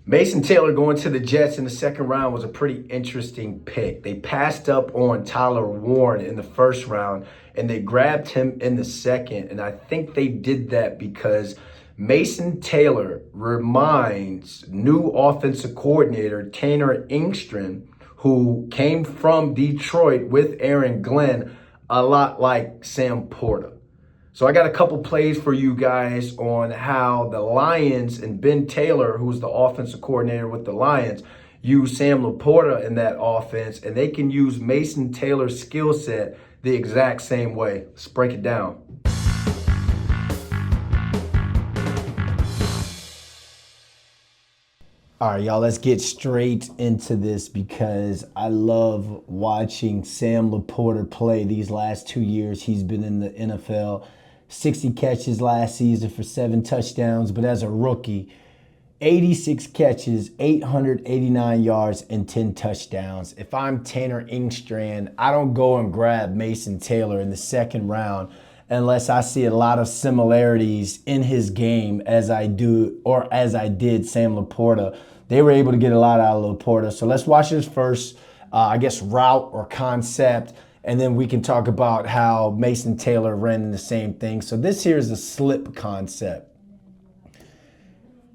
Mason Taylor going to the Jets in the second round was a pretty interesting pick. They passed up on Tyler Warren in the first round and they grabbed him in the second. And I think they did that because Mason Taylor reminds new offensive coordinator Tanner Engstrand, who came from Detroit with Aaron Glenn, a lot like Sam LaPorta. So I got a couple plays for you guys on how the Lions and Ben Taylor, who's the offensive coordinator with the Lions, use Sam LaPorta in that offense, and they can use Mason Taylor's skill set the exact same way. Let's break it down. All right, y'all, let's get straight into this because I love watching Sam LaPorta play these last 2 years. He's been in the NFL. 60 catches last season for 7 touchdowns, but as a rookie, 86 catches, 889 yards, and 10 touchdowns. If I'm Tanner Engstrand, I don't go and grab Mason Taylor in the second round unless I see a lot of similarities in his game as I do or as I did Sam LaPorta. They were able to get a lot out of LaPorta. So let's watch this first, route or concept. And then we can talk about how Mason Taylor ran the same thing. So this here is a slip concept.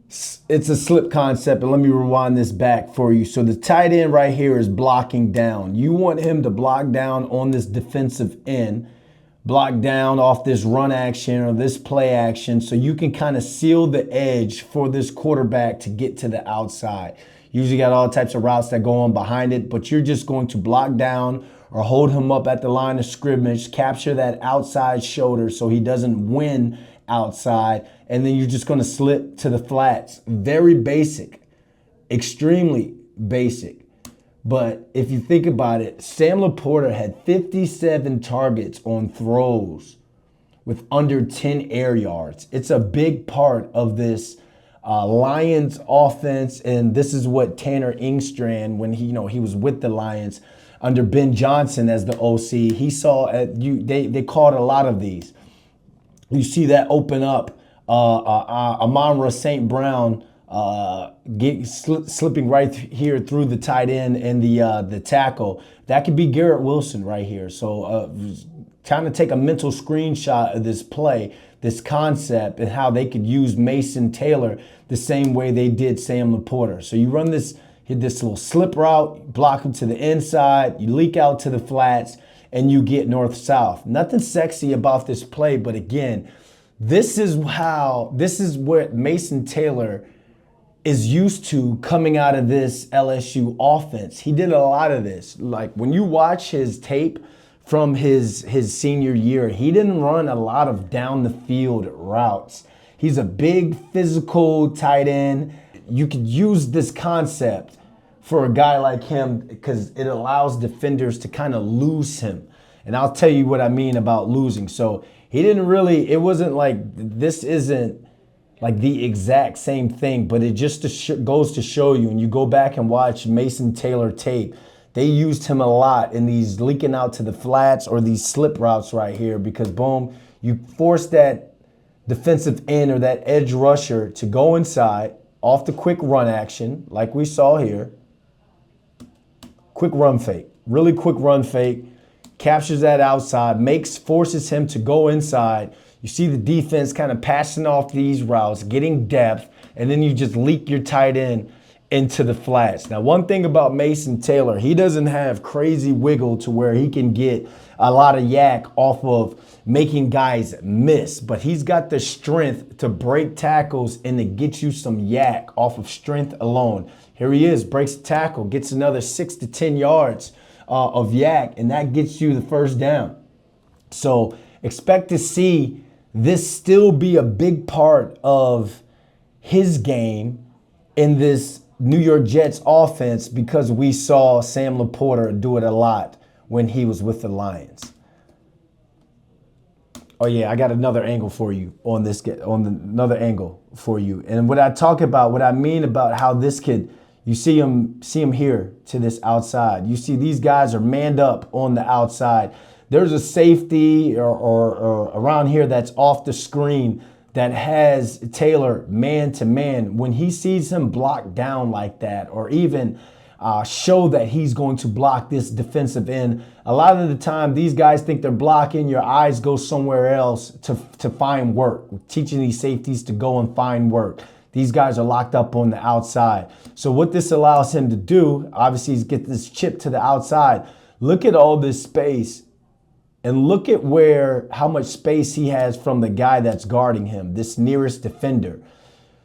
It's a slip concept, and let me rewind this back for you. So the tight end right here is blocking down. You want him to block down on this defensive end, block down off this run action or this play action so you can kind of seal the edge for this quarterback to get to the outside. Usually got all types of routes that go on behind it, but you're just going to block down or hold him up at the line of scrimmage, capture that outside shoulder so he doesn't win outside, and then you're just going to slip to the flats. Very basic, extremely basic. But if you think about it, Sam LaPorta had 57 targets on throws with under 10 air yards. It's a big part of this Lions offense, and this is what Tanner Engstrand, when he was with the Lions, under Ben Johnson as the OC, he saw they called a lot of these. You see that open up Amon-Ra St. Brown slipping right here through the tight end and the tackle. That could be Garrett Wilson right here. So kind of take a mental screenshot of this play, this concept, and how they could use Mason Taylor the same way they did Sam LaPorta. So you run this, hit this little slip route, block him to the inside, you leak out to the flats, and you get north-south. Nothing sexy about this play, but again, this is what Mason Taylor is used to coming out of this LSU offense. He did a lot of this. Like when you watch his tape from his senior year, he didn't run a lot of down the field routes. He's a big physical tight end. You could use this concept for a guy like him because it allows defenders to kind of lose him. And I'll tell you what I mean about losing. So he didn't really, it wasn't like, this isn't like the exact same thing, but it just goes to show you, and you go back and watch Mason Taylor tape, they used him a lot in these leaking out to the flats or these slip routes right here because, boom, you force that defensive end or that edge rusher to go inside off the quick run action like we saw here. Quick run fake, really quick run fake, captures that outside, forces him to go inside. You see the defense kind of passing off these routes, getting depth, and then you just leak your tight end into the flats. Now, one thing about Mason Taylor, he doesn't have crazy wiggle to where he can get a lot of yak off of making guys miss, but he's got the strength to break tackles and to get you some yak off of strength alone. Here he is, breaks the tackle, gets another 6 to 10 yards of yak, and that gets you the first down. So expect to see this still be a big part of his game in this New York Jets offense because we saw Sam LaPorta do it a lot when he was with the Lions. Oh yeah, I got another angle for you on this, another angle for you. And what I mean about how this could, you see him here to this outside. You see these guys are manned up on the outside. There's a safety or around here that's off the screen that has Taylor man to man, when he sees him block down like that, or even show that he's going to block this defensive end, a lot of the time these guys think they're blocking, your eyes go somewhere else to find work. We're teaching these safeties to go and find work. These guys are locked up on the outside. So what this allows him to do, obviously, is get this chip to the outside. Look at all this space, and look at how much space he has from the guy that's guarding him, this nearest defender.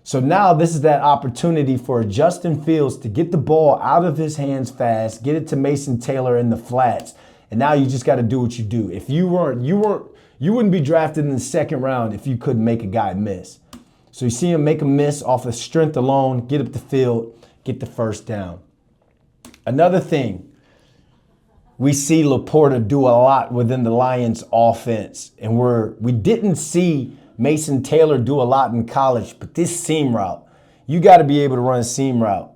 So now this is that opportunity for Justin Fields to get the ball out of his hands fast, get it to Mason Taylor in the flats. And now you just got to do what you do. If you wouldn't be drafted in the second round if you couldn't make a guy miss. So you see him make a miss off of strength alone, get up the field, get the first down. Another thing, we see LaPorta do a lot within the Lions offense. And we didn't see Mason Taylor do a lot in college, but this seam route, you got to be able to run a seam route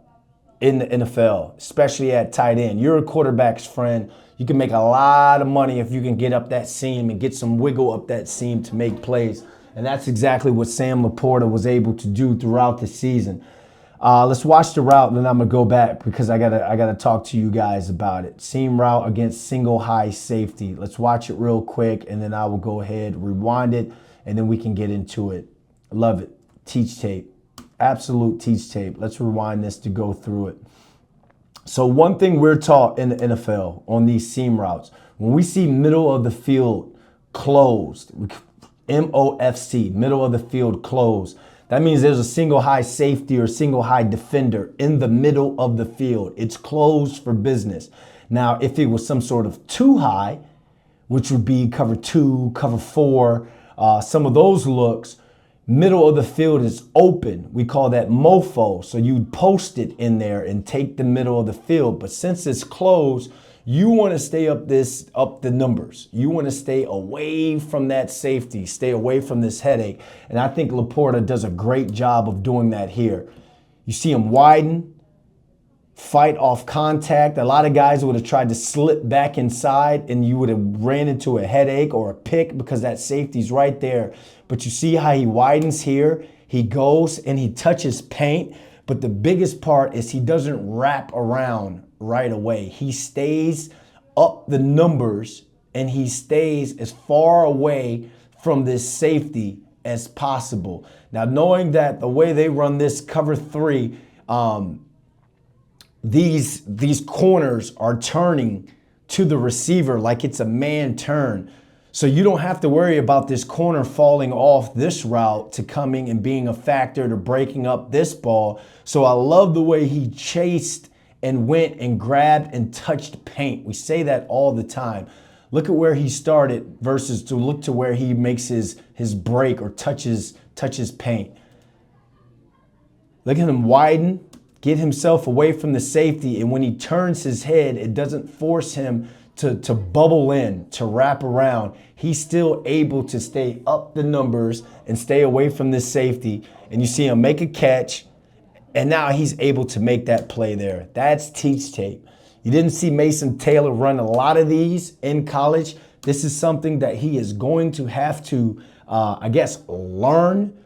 in the NFL, especially at tight end. You're a quarterback's friend. You can make a lot of money if you can get up that seam and get some wiggle up that seam to make plays. And that's exactly what Sam LaPorta was able to do throughout the season. Let's watch the route, and then I'm gonna go back because I gotta talk to you guys about it. Seam route against single high safety. Let's watch it real quick, and then I will go ahead, rewind it, and then we can get into it. I love it. Teach tape. Absolute teach tape. Let's rewind this to go through it. So one thing we're taught in the NFL on these seam routes, when we see middle of the field closed, MOFC, middle of the field closed, that means there's a single high safety or single high defender in the middle of the field. It's closed for business. Now, if it was some sort of two high, which would be cover 2, cover 4, some of those looks, middle of the field is open. We call that mofo. So you'd post it in there and take the middle of the field. But since it's closed, you want to stay up the numbers. You want to stay away from that safety, stay away from this headache. And I think LaPorta does a great job of doing that here. You see him widen, fight off contact. A lot of guys would have tried to slip back inside and you would have ran into a headache or a pick because that safety's right there. But you see how he widens here. He goes and he touches paint. But the biggest part is he doesn't wrap around right away. He stays up the numbers and he stays as far away from this safety as possible. Now, knowing that the way they run this cover 3, these corners are turning to the receiver like it's a man turn. So you don't have to worry about this corner falling off this route to coming and being a factor to breaking up this ball. So I love the way he chased and went and grabbed and touched paint. We say that all the time. Look at where he started versus to look to where he makes his break or touches paint. Look at him widen, get himself away from the safety, and when he turns his head, it doesn't force him to bubble in, to wrap around. He's still able to stay up the numbers and stay away from this safety. And you see him make a catch, and now he's able to make that play there. That's teach tape. You didn't see Mason Taylor run a lot of these in college. This is something that he is going to have to, learn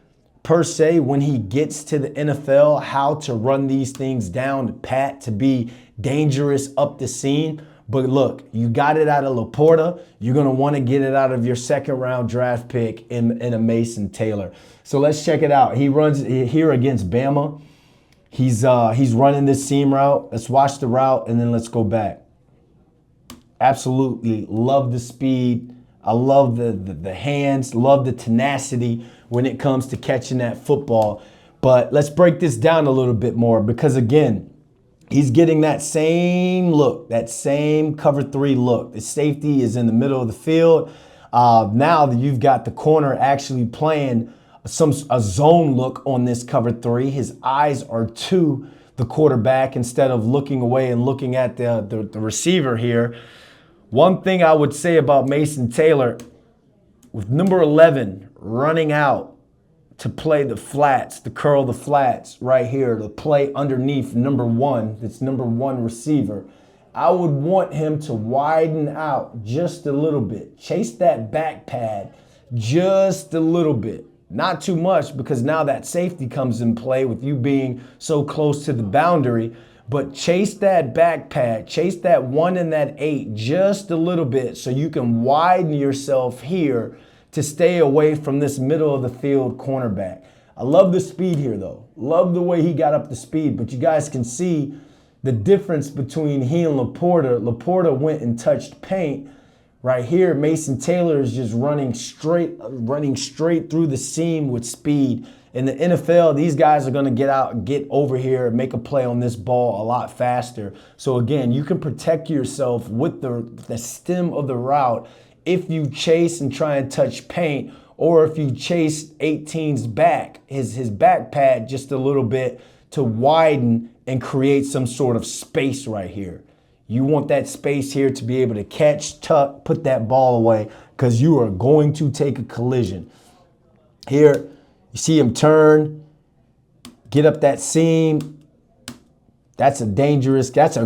per se when he gets to the NFL, how to run these things down pat to be dangerous up the seam. But look, you got it out of LaPorta. You're going to want to get it out of your second round draft pick in a Mason Taylor. So let's check it out. He runs here against Bama. He's running this seam route. Let's watch the route and then let's go back. Absolutely love the speed. I love the hands, love the tenacity when it comes to catching that football. But let's break this down a little bit more because, again, he's getting that same look, that same cover 3 look. The safety is in the middle of the field. Now that you've got the corner actually playing a zone look on this cover 3, his eyes are to the quarterback instead of looking away and looking at the receiver here. One thing I would say about Mason Taylor, with number 11 running out to play the flats, to curl the flats right here, to play underneath number 1, that's number 1 receiver, I would want him to widen out just a little bit. Chase that back pad just a little bit. Not too much, because now that safety comes in play with you being so close to the boundary. But chase that back pad, chase that 1 and that 8 just a little bit so you can widen yourself here to stay away from this middle of the field cornerback. I love the speed here though. Love the way he got up the speed, but you guys can see the difference between he and LaPorta. LaPorta went and touched paint. Right here, Mason Taylor is just running straight through the seam with speed. In the NFL, these guys are going to get over here and make a play on this ball a lot faster. So again, you can protect yourself with the stem of the route if you chase and try and touch paint, or if you chase 18's back, his back pad just a little bit to widen and create some sort of space right here. You want that space here to be able to catch, tuck, put that ball away, because you are going to take a collision. Here, you see him turn, get up that seam. That's a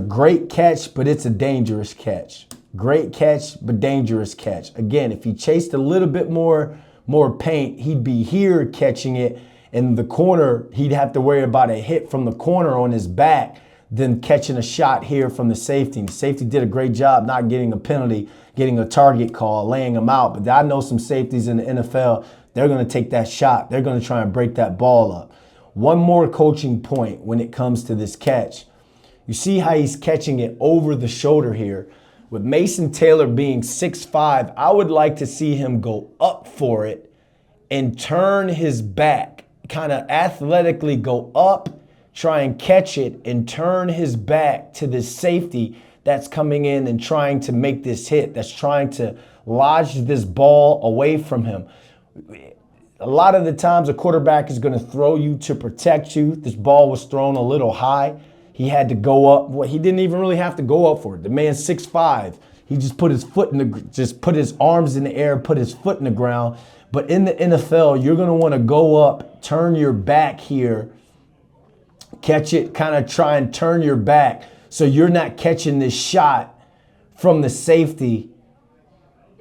great catch, but it's a dangerous catch. Great catch, but dangerous catch. Again, if he chased a little bit more paint, he'd be here catching it. In the corner, he'd have to worry about a hit from the corner on his back than catching a shot here from the safety. The safety did a great job not getting a penalty, getting a target call, laying him out. But I know some safeties in the NFL, they're going to take that shot. They're going to try and break that ball up. One more coaching point when it comes to this catch. You see how he's catching it over the shoulder here. With Mason Taylor being 6'5", I would like to see him go up for it and turn his back, kind of athletically go up, try and catch it, and turn his back to this safety that's coming in and trying to make this hit, that's trying to lodge this ball away from him. A lot of the times a quarterback is going to throw you to protect you. This ball was thrown a little high. He had to go up. Well, he didn't even really have to go up for it. The man's 6'5". He just put his put his arms in the air, put his foot in the ground. But in the NFL, you're going to want to go up, turn your back here, catch it, kind of try and turn your back so you're not catching this shot from the safety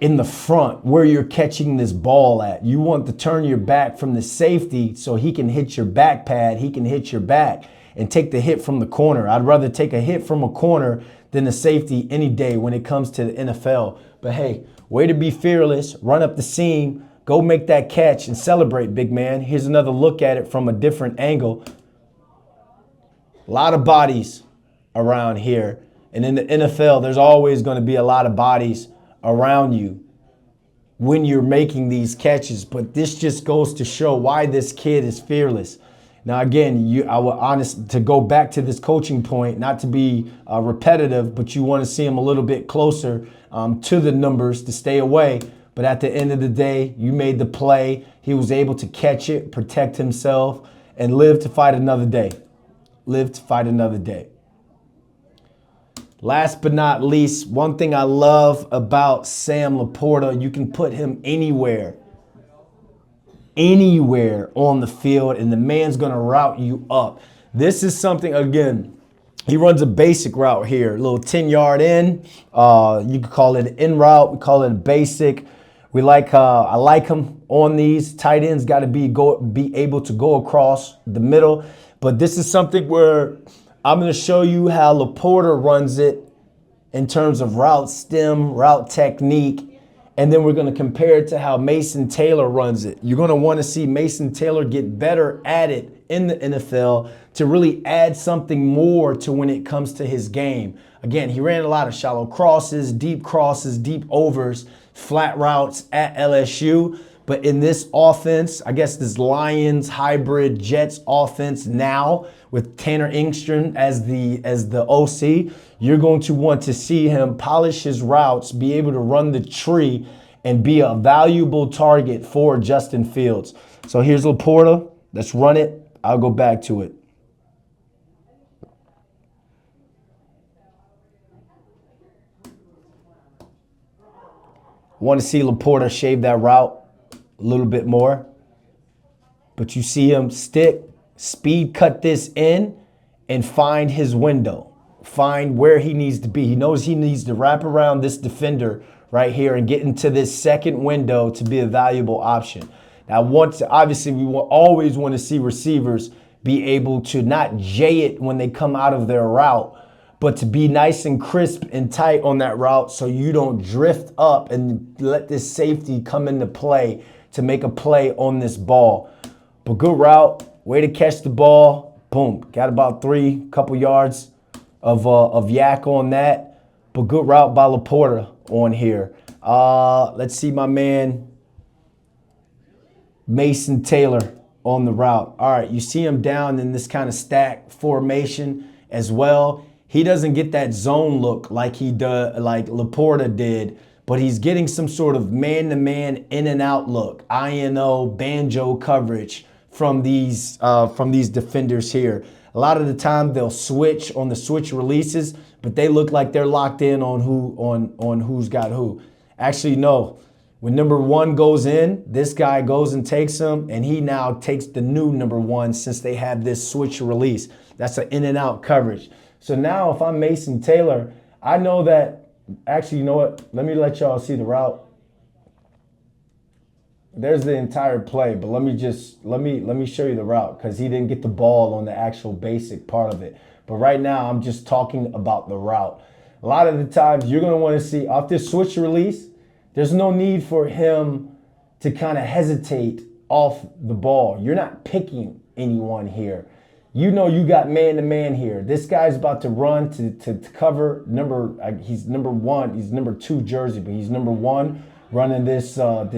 in the front where you're catching this ball at. You want to turn your back from the safety so he can hit your back pad, he can hit your back and take the hit from the corner. I'd rather take a hit from a corner than a safety any day when it comes to the NFL. But hey, way to be fearless, run up the seam, go make that catch and celebrate, big man. Here's another look at it from a different angle. A lot of bodies around here. And in the NFL, there's always going to be a lot of bodies around you when you're making these catches. But this just goes to show why this kid is fearless. Now, again, I will honest to go back to this coaching point, not to be repetitive, but you want to see him a little bit closer to the numbers to stay away. But at the end of the day, you made the play. He was able to catch it, protect himself, and live to fight another day. Live to fight another day. Last but not least, one thing I love about Sam LaPorta, you can put him anywhere on the field, and the man's going to route you up. This is something, again, he runs a basic route here, a little 10-yard in. You could call it an in route. We call it a basic. I like him on these. Tight ends got to be able to go across the middle. But this is something where I'm going to show you how LaPorta runs it in terms of route stem, route technique, and then we're going to compare it to how Mason Taylor runs it. You're going to want to see Mason Taylor get better at it in the NFL to really add something more to when it comes to his game. Again, he ran a lot of shallow crosses, deep overs, flat routes at LSU. But in this offense, I guess this Lions hybrid Jets offense now with Tanner Engstrand as the OC, you're going to want to see him polish his routes, be able to run the tree, and be a valuable target for Justin Fields. So here's LaPorta. Let's run it. I'll go back to it. I want to see LaPorta shave that route a little bit more. But you see him speed cut this in and find his window. Find where he needs to be. He knows he needs to wrap around this defender right here and get into this second window to be a valuable option. Now, obviously, we will always want to see receivers be able to not jay it when they come out of their route, but to be nice and crisp and tight on that route so you don't drift up and let this safety come into play to make a play on this ball. But good route, way to catch the ball. Boom, got about couple yards of yak on that. But good route by LaPorta on here. Let's see my man Mason Taylor on the route. All right, you see him down in this kind of stack formation as well. He doesn't get that zone look like like LaPorta did, but he's getting some sort of man-to-man in and out look, INO, banjo coverage from these defenders here. A lot of the time they'll switch on the switch releases, but they look like they're locked in on who's got who. Actually, no. When number 1 goes in, this guy goes and takes him, and he now takes the new number 1 since they have this switch release. That's an in and out coverage. So now if I'm Mason Taylor, I know that, actually, you know what? Let me let y'all see the route. There's the entire play, but let me show you the route because he didn't get the ball on the actual basic part of it. But right now, I'm just talking about the route. A lot of the times, you're going to want to see off this switch release, there's no need for him to kind of hesitate off the ball. You're not picking anyone here. You know you got man-to-man here. This guy's about to run to cover he's number 1. He's number 2 jersey, but he's number 1 running this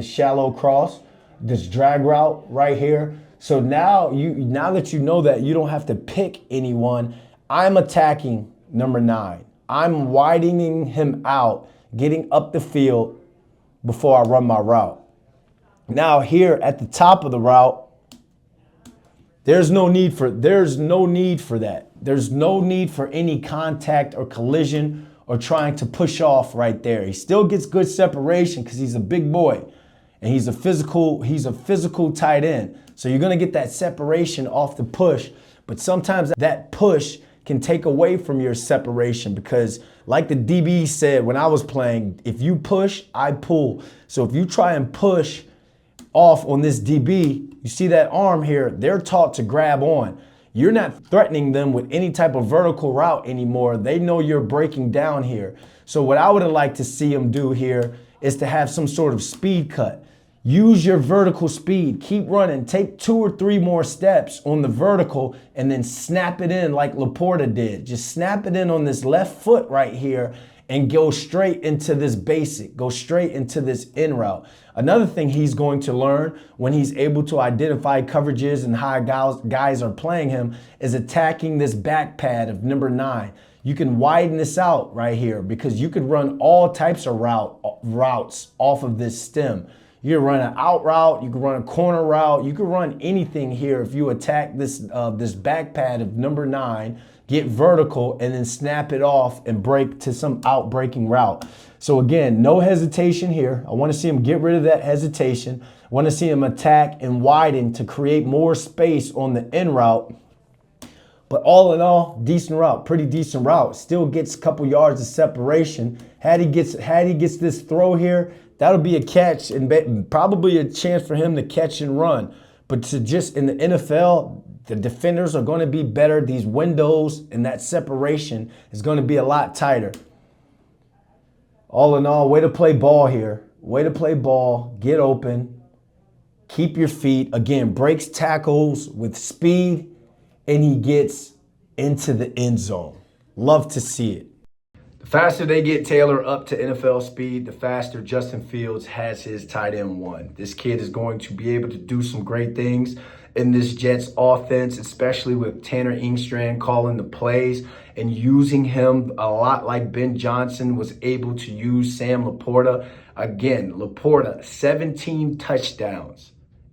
shallow cross, this drag route right here. So now that you know that, you don't have to pick anyone. I'm attacking number 9. I'm widening him out, getting up the field before I run my route. Now here at the top of the route, there's no need for that. There's no need for any contact or collision or trying to push off right there. He still gets good separation because he's a big boy and he's a physical tight end. So you're going to get that separation off the push, but sometimes that push can take away from your separation because like the DB said when I was playing, if you push, I pull. So if you try and push off on this DB, you see that arm here, they're taught to grab on. You're not threatening them with any type of vertical route anymore. They know you're breaking down here. So what I would have liked to see him do here is to have some sort of speed cut. Use your vertical speed, keep running, take 2 or 3 more steps on the vertical and then snap it in like LaPorta did. Just snap it in on this left foot right here and go straight into this basic, go straight into this in route. Another thing he's going to learn when he's able to identify coverages and how guys are playing him is attacking this back pad of number 9. You can widen this out right here because you could run all types of routes off of this stem. You can run an out route, you can run a corner route, you can run anything here if you attack this back pad of number 9, get vertical, and then snap it off and break to some out-breaking route. So again, no hesitation here. I want to see him get rid of that hesitation. I want to see him attack and widen to create more space on the in route. But all in all, decent route, pretty decent route. Still gets a couple yards of separation. Had he gets this throw here, that'll be a catch and probably a chance for him to catch and run. But to just in the NFL, the defenders are going to be better. These windows and that separation is going to be a lot tighter. All in all, way to play ball here. Way to play ball. Get open. Keep your feet. Again, breaks tackles with speed, and he gets into the end zone. Love to see it. The faster they get Taylor up to NFL speed, the faster Justin Fields has his tight end 1. This kid is going to be able to do some great things in this Jets offense, especially with Tanner Engstrand calling the plays and using him a lot like Ben Johnson was able to use Sam LaPorta. Again, LaPorta, 17 touchdowns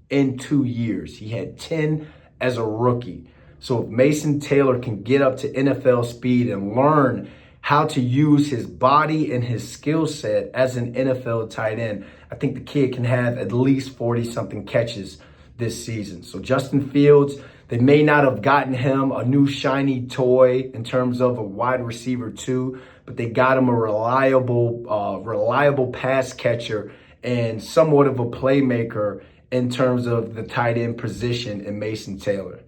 in 2 years. He had 10 as a rookie. So if Mason Taylor can get up to NFL speed and learn how to use his body and his skill set as an NFL tight end, I think the kid can have at least 40-something catches this season. So Justin Fields, they may not have gotten him a new shiny toy in terms of a wide receiver 2, but they got him a reliable pass catcher and somewhat of a playmaker in terms of the tight end position in Mason Taylor.